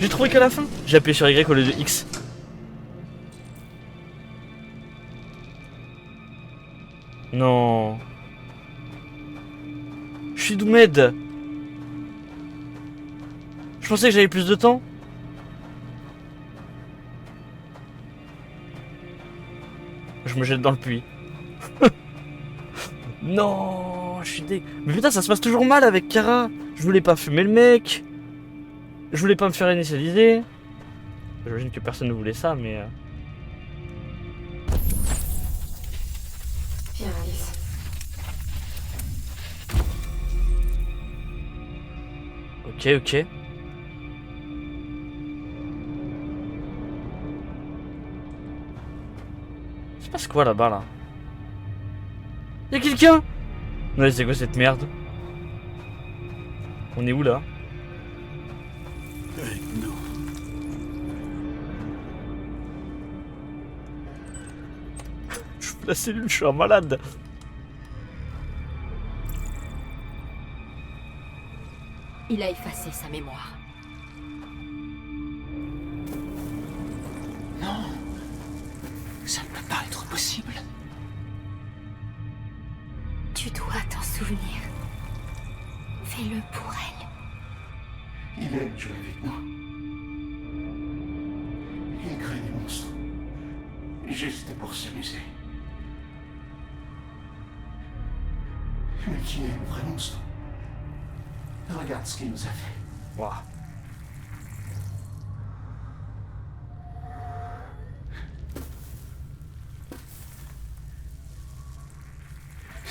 J'ai trouvé qu'à la fin. J'ai appuyé sur Y au lieu de X. Non. Je suis Doomed. Je pensais que j'avais plus de temps. Je me jette dans le puits. Non, je suis dé... Mais putain, ça se passe toujours mal avec Kara. Je voulais pas fumer le mec. Je voulais pas me faire initialiser. J'imagine que personne ne voulait ça, mais... Viens, Alice. Ok, ok. Il se passe quoi là-bas, là? Y'a quelqu'un? Ouais, c'est quoi cette merde? On est où, là? Avec nous. Je fous la cellule, je suis un malade. Il a effacé sa mémoire. Non. Ça ne peut pas être possible. Tu dois t'en souvenir. Fais-le pour elle. Il aime jouer avec nous. Il crée des monstres. Juste pour s'amuser. Mais qui est le vrai monstre? Regarde ce qu'il nous a fait. Wow.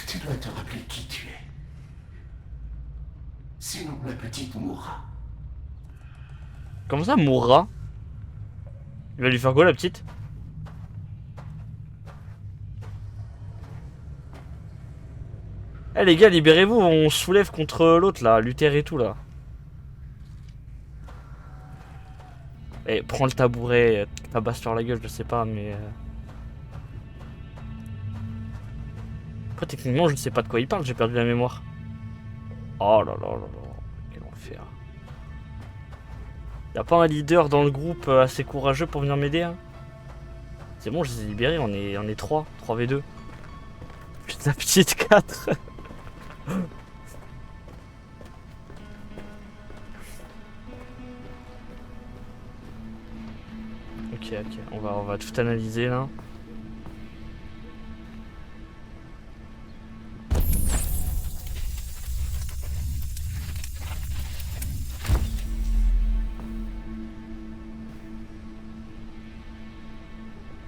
Tu dois te rappeler qui tu es. Sinon la petite mourra. Comment ça, mourra? Il va lui faire quoi, la petite? Eh les gars, libérez-vous, on se soulève contre l'autre là, Luther et tout là. Eh, prends le tabouret, tabasse sur la gueule, je sais pas, mais... Après, techniquement, je ne sais pas de quoi il parle, j'ai perdu la mémoire. Oh là là là là, quel enfer. Y'a pas un leader dans le groupe assez courageux pour venir m'aider, hein? C'est bon, je les ai libérés, on est 3, 3v2. Putain, petite 4. Ok, ok, on va tout analyser là.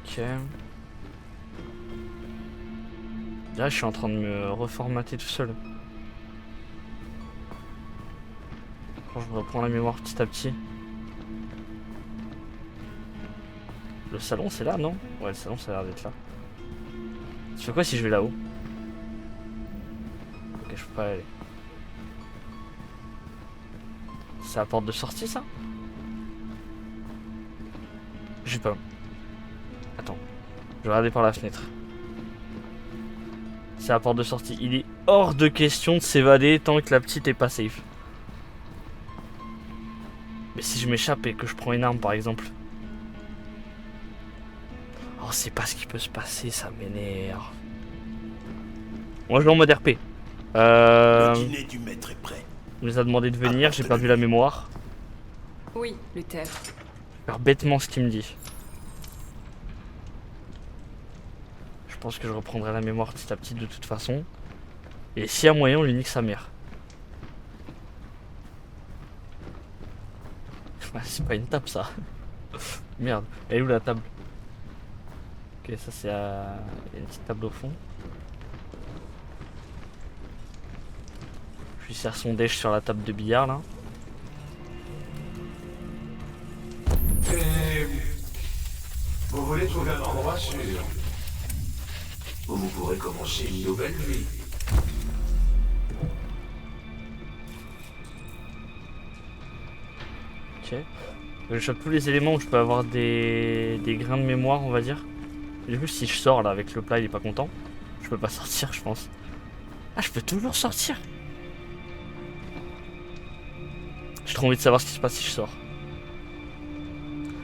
Ok. Là, je suis en train de me reformater tout seul. Quand je reprends la mémoire petit à petit. Le salon, c'est là, non? Ouais, le salon, ça a l'air d'être là. Tu fais quoi si je vais là-haut? Ok, je peux pas y aller. C'est la porte de sortie, ça? Je sais pas. Attends. Je vais regarder par la fenêtre. C'est la porte de sortie. Il est hors de question de s'évader tant que la petite est pas safe. Mais si je m'échappe et que je prends une arme, par exemple. Oh, c'est pas ce qui peut se passer, ça m'énerve. Moi, je vais en mode RP. Le dîner du maître est prêt. Il nous a demandé de venir, j'ai perdu la mémoire. Oui, Luther. Je vais faire bêtement ce qu'il me dit. Je pense que je reprendrai la mémoire petit à petit de toute façon. Et s'il y a moyen, on lui nique sa mère. C'est pas une table ça. Merde, elle est où la table? Ok, ça c'est à... Il y a une petite table au fond. Je lui sers son déj sur la table de billard là. Et... Vous voulez trouver un endroit sûr? où vous pourrez commencer une nouvelle vie. Ok. Je chope tous les éléments où je peux avoir des grains de mémoire, on va dire. Du coup, si je sors là avec le plat, il est pas content. Je peux pas sortir, je pense. Ah, je peux toujours sortir. J'ai trop envie de savoir ce qui se passe si je sors.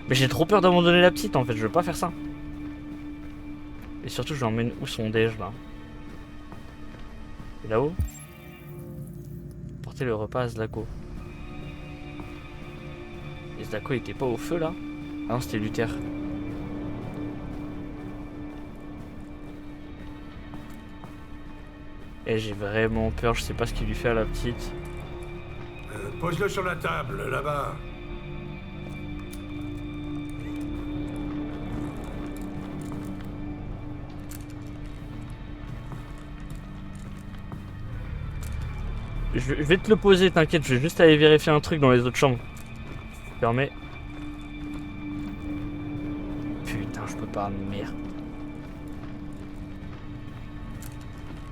Mais j'ai trop peur d'abandonner la petite en fait, je veux pas faire ça. Et surtout, je l'emmène où son déj là? Et là-haut? Porter le repas à Zlako. Et Zlako il était pas au feu là? Ah non, c'était Luther. Et j'ai vraiment peur, je sais pas ce qu'il lui fait à la petite. Pose-le sur la table, là-bas. Je vais te le poser, t'inquiète, je vais juste aller vérifier un truc dans les autres chambres. Permets. Putain, je peux pas, merde.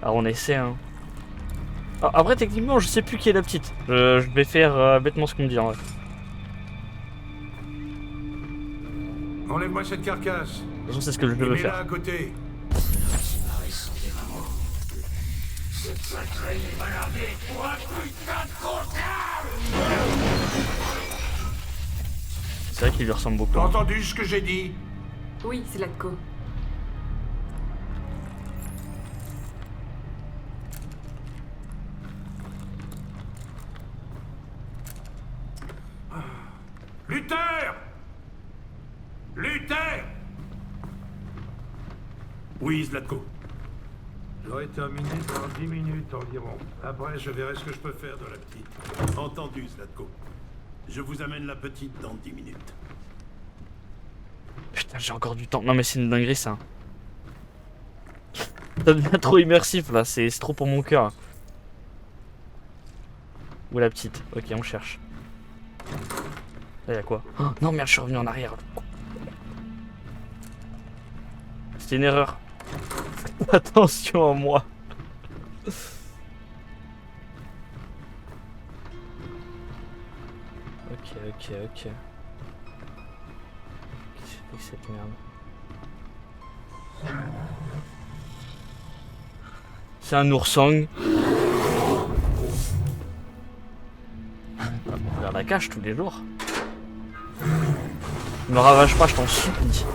Alors on essaie, hein. Ah, après, techniquement, je sais plus qui est la petite. Je vais faire bêtement ce qu'on me dit en vrai. Enlève-moi cette carcasse. De toute façon, c'est ce que je veux Mets-la faire. à côté. C'est vrai qu'il lui ressemble beaucoup. T'as entendu ce que j'ai dit? Oui, Zlatko. Luther! Luther! Oui, Zlatko. J'aurai terminé dans 10 minutes environ. Après, je verrai ce que je peux faire de la petite. Entendu, Zlatko. Je vous amène la petite dans 10 minutes. Putain, j'ai encore du temps. Non, mais c'est une dinguerie ça. Ça devient trop immersif là, c'est trop pour mon cœur. Où est la petite? Ok, on cherche. Là, y'a quoi? Oh, non, merde, je suis revenu en arrière. C'était une erreur. Faites attention à moi. Ok. Qu'est-ce que c'est que cette merde? C'est un oursang. Vers la cage tous les jours. Ne me ravage pas, je t'en supplie.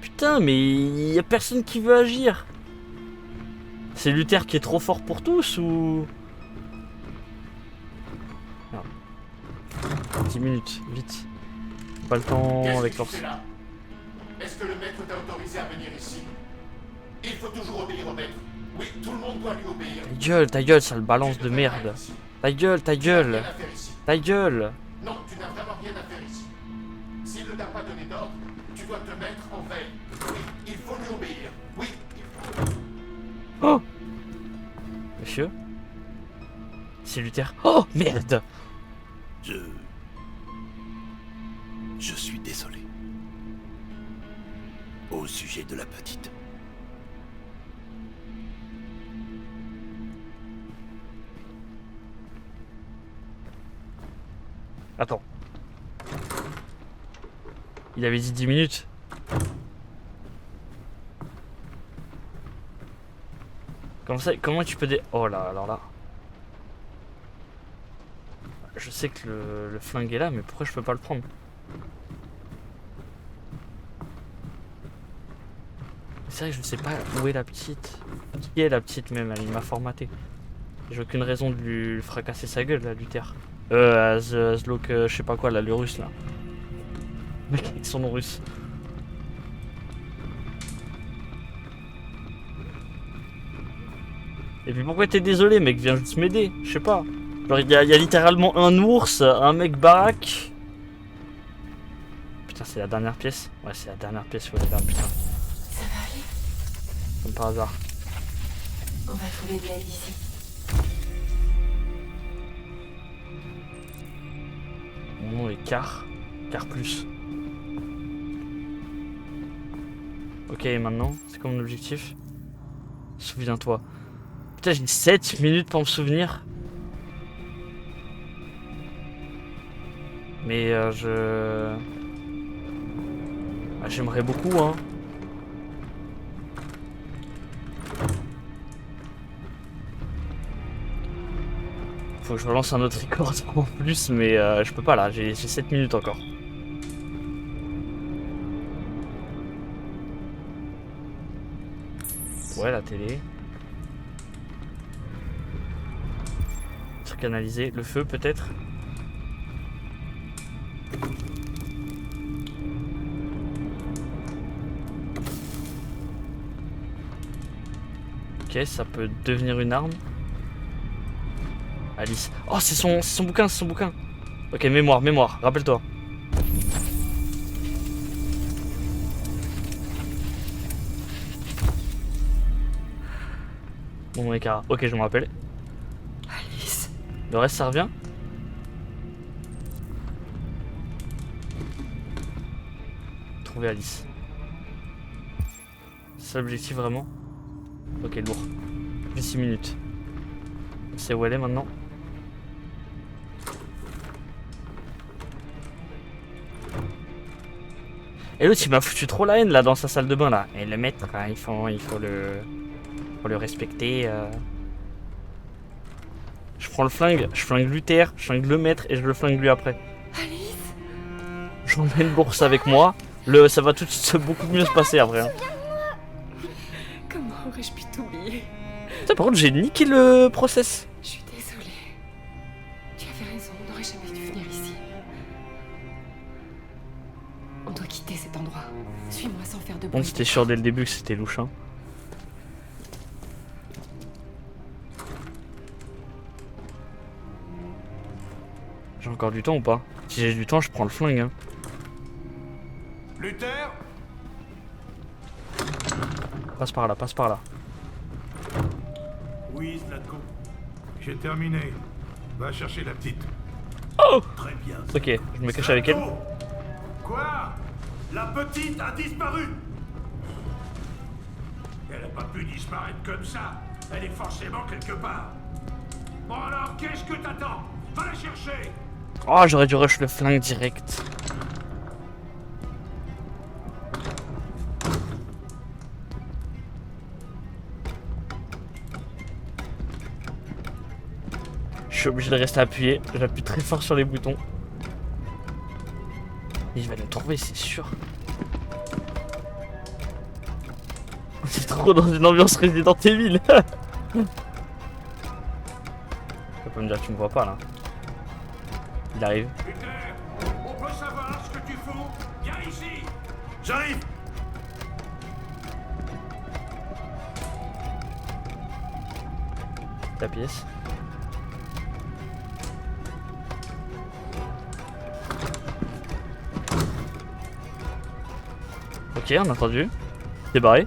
Putain, mais il y a personne qui veut agir. C'est Luther qui est trop fort pour tous ou... Non. 10 minutes, vite. Pas le temps avec force. Est-ce que le maître t'a autorisé à venir ici? Il faut toujours obéir au maître. Oui, tout le monde doit lui obéir. Ta gueule, sale balance de merde. Ta gueule. Ta gueule. Non, tu n'as vraiment rien à faire ici. S'il ne t'a pas donné d'ordre, tu dois te mettre en veille. Oui, il faut lui obéir. Oui, il faut. Oh! Monsieur? C'est Luther. Oh, merde! Je suis désolé. Au sujet de la petite. Attends. Il avait dit 10 minutes. Comment tu peux Oh là, alors là. Je sais que le flingue est là, mais pourquoi je peux pas le prendre? C'est vrai que je sais pas où est la petite. Qui est la petite même? Elle m'a formaté. J'ai aucune raison de lui fracasser sa gueule là, Luther. Zlok, je sais pas quoi là, le russe là. Le mec avec son nom russe. Et puis pourquoi t'es désolé mec, viens juste m'aider, je sais pas. Genre il y a littéralement un ours, un mec baraque. Putain c'est la dernière pièce. Ouais c'est la dernière pièce, faut aller là, putain. Ça va aller? Comme par hasard. On va trouver de l'aide ici. Mon nom est Car plus. Ok, et maintenant, c'est quoi mon objectif? Souviens-toi. Putain, j'ai 7 minutes pour me souvenir. Mais j'aimerais beaucoup, hein. Faut que je relance un autre record en plus, mais je peux pas là, j'ai 7 minutes encore. Ouais, la télé. Truc analysé, le feu peut-être. Ok, ça peut devenir une arme. Alice. Oh, c'est son bouquin, c'est son bouquin. Ok, mémoire, rappelle-toi. Bon, écart. Ok, je me rappelle. Alice. Le reste, ça revient? Trouver Alice. C'est l'objectif vraiment? Ok, lourd. Plus 6 minutes. On sait où elle est maintenant. Et l'autre il m'a foutu trop la haine là dans sa salle de bain là. Et le maître, hein, il faut le respecter. Je prends le flingue, je flingue Luther, je flingue le maître et je le flingue lui après. Alice. J'emmène Bourse avec moi. Ça va tout beaucoup mieux se passer après. Hein. Comment aurais-je pu t'oublier? Putain, par contre j'ai niqué le process. Je suis désolée. Tu avais raison, on n'aurait jamais dû venir ici. On doit quitter cet endroit. Suis-moi sans faire de bruit. Bon, c'était sûr dès le début que c'était louche. Hein. J'ai encore du temps ou pas? Si j'ai du temps, je prends le flingue. Hein. Luther? Passe par là, passe par là. Oui, Zlatko. J'ai terminé. Va chercher la petite. Oh! Très bien. Ok, je me cache avec elle. Quoi? La petite a disparu! Elle n'a pas pu disparaître comme ça. Elle est forcément quelque part. Bon alors, qu'est-ce que t'attends? Va la chercher! Oh, j'aurais dû rush le flingue direct. Je suis obligé de rester appuyé. J'appuie très fort sur les boutons. Il va nous trouver, c'est sûr. C'est trop dans une ambiance Resident Evil. Tu vas pas me dire que tu me vois pas là. Il arrive. On peut savoir ce que tu fous? Viens ici! J'arrive! Ta pièce. Ok, on a entendu. C'est barré.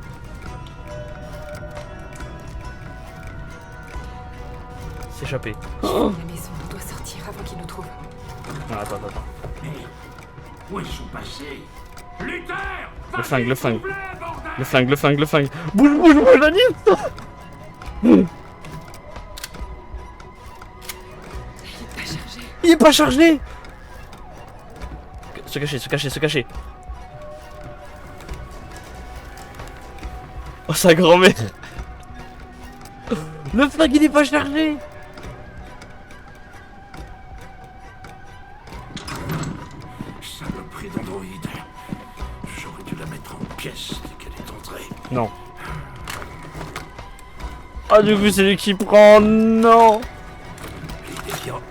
S'échapper. Oh. La maison, on doit sortir avant qu'il nous trouve. Ah, attends. Mais où ils sont passés? Luther! Le flingue. Le flingue. Bouge, Daniel! Il est pas chargé! Se cacher. Oh, sa grand-mère! Le flingue, il est pas chargé! Saloperie d'androïde. J'aurais dû la mettre en pièces dès qu'elle est entrée. Non. Ah, du coup, c'est lui qui prend. Non! Les déviants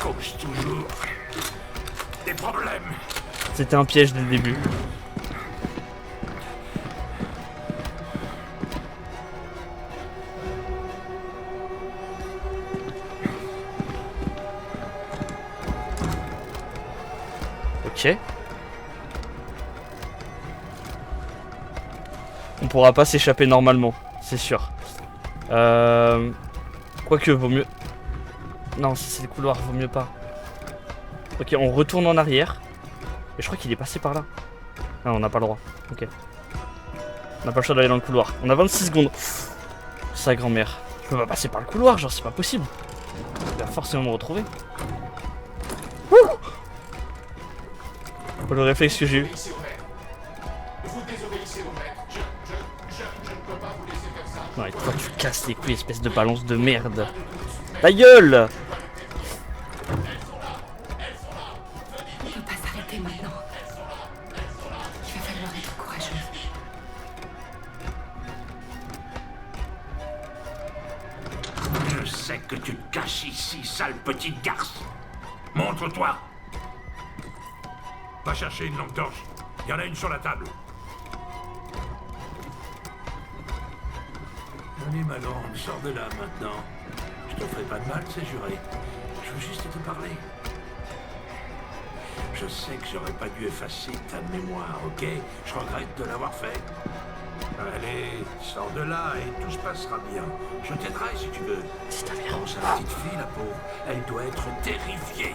causent toujours des problèmes. C'était un piège dès le début. Ok. On pourra pas s'échapper normalement, c'est sûr. Quoique, vaut mieux... Non, c'est le couloir, vaut mieux pas. Ok, on retourne en arrière. Et je crois qu'il est passé par là. Non, on n'a pas le droit. Ok. On n'a pas le choix d'aller dans le couloir. On a 26 secondes. Sa grand-mère. Je peux pas passer par le couloir, genre c'est pas possible. Il va forcément me retrouver. Wouh! Oh, le réflexe que j'ai eu. Vous désobéissez au maître. Je ne peux pas vous laisser faire ça. Ouais, toi tu casses les couilles, espèce de balance de merde. Ta gueule! On peut pas s'arrêter maintenant. Il va falloir être courageux. Je sais que tu te caches ici, sale petite garce. Montre-toi. Va chercher une lampe torche. Il y en a une sur la table. Allez, ma grande, sors de là maintenant. Je te ferai pas de mal, c'est juré. Je veux juste te parler. Je sais que j'aurais pas dû effacer ta mémoire, ok? Je regrette de l'avoir fait. Allez, sors de là et tout se passera bien. Je t'aiderai si tu veux. Pense à la petite fille, la pauvre. Elle doit être terrifiée.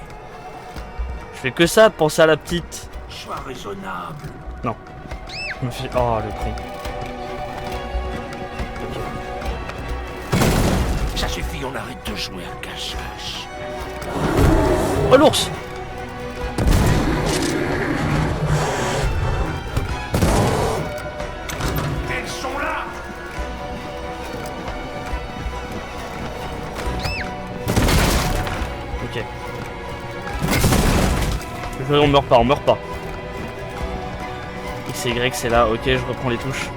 Je fais que ça, penser à la petite. Sois raisonnable. Non. Je me fais... Oh, le con. Ça suffit, on arrête de jouer à cache-cache. Oh, l'ours! Elles sont là! Ok. On meurt pas, on meurt pas. X et Y c'est là, ok, je reprends les touches.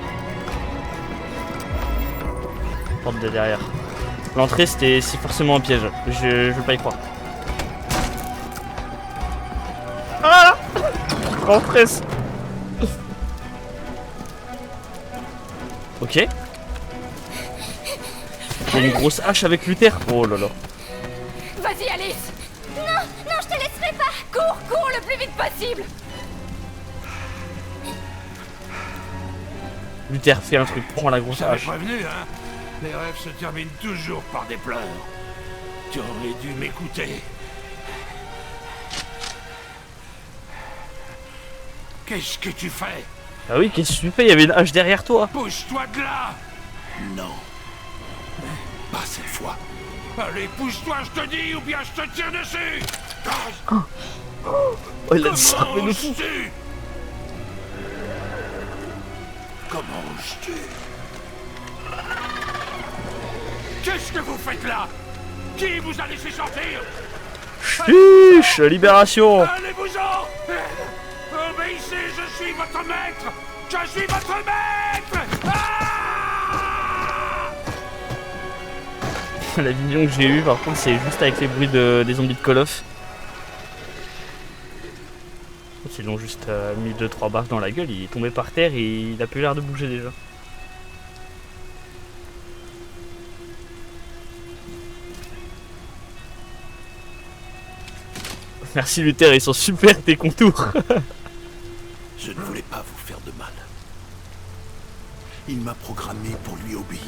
Porte de derrière. L'entrée c'est forcément un piège, je veux pas y croire. Ah! En presse. Ok. Il y a une grosse hache avec Luther. Oh là là. Vas-y, Alice! Non, non, je te laisserai pas. Cours, cours le plus vite possible! Luther, fais un truc, prends la grosse J'avais hache. prévenu, hein? Les rêves se terminent toujours par des pleurs. Tu aurais dû m'écouter. Qu'est-ce que tu fais? Ah oui, qu'est-ce que tu fais? Il y avait une hache derrière toi. Pousse-toi de là! Non. Pas cette fois. Allez, pousse-toi, je te dis, ou bien je te tire dessus! Oh, il a dit ça, mais le fou. Comment oses-tu? Qu'est-ce que vous faites là? Qui vous a laissé sortir? Chuch, libération. Allez-vous-en! Obéissez, je suis votre maître! Je suis votre maître! La vision que j'ai eue par contre c'est juste avec les bruits des zombies de Call of. Ils l'ont juste mis 2-3 baffes dans la gueule, il est tombé par terre et il a plus l'air de bouger déjà. Merci Luther, ils sont super tes contours. Je ne voulais pas vous faire de mal. Il m'a programmé pour lui obéir.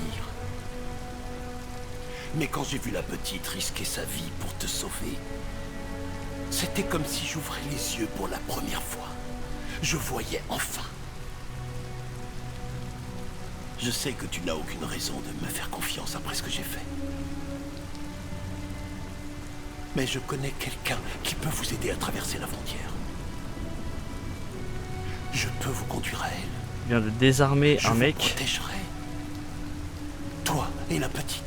Mais quand j'ai vu la petite risquer sa vie pour te sauver, c'était comme si j'ouvrais les yeux pour la première fois. Je voyais enfin. Je sais que tu n'as aucune raison de me faire confiance après ce que j'ai fait. Mais je connais quelqu'un qui peut vous aider à traverser la frontière. Je peux vous conduire à elle. Il vient de désarmer un mec. Je vous protégerai. Toi et la petite.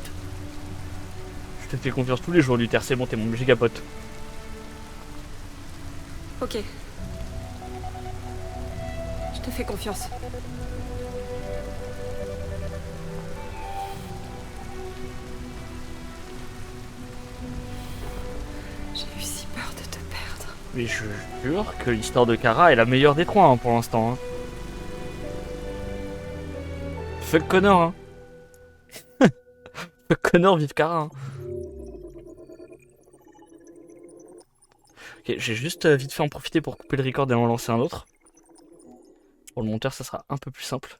Je te fais confiance tous les jours Luther, c'est bon, t'es mon giga pote. Ok. Je te fais confiance. J'ai eu si peur de te perdre. Mais je jure que l'histoire de Kara est la meilleure des trois hein, pour l'instant. Hein. Fuck Connor hein. Fuck Connor, vive Kara hein. Ok, j'ai juste vite fait en profiter pour couper le record et en lancer un autre. Pour le monteur, ça sera un peu plus simple.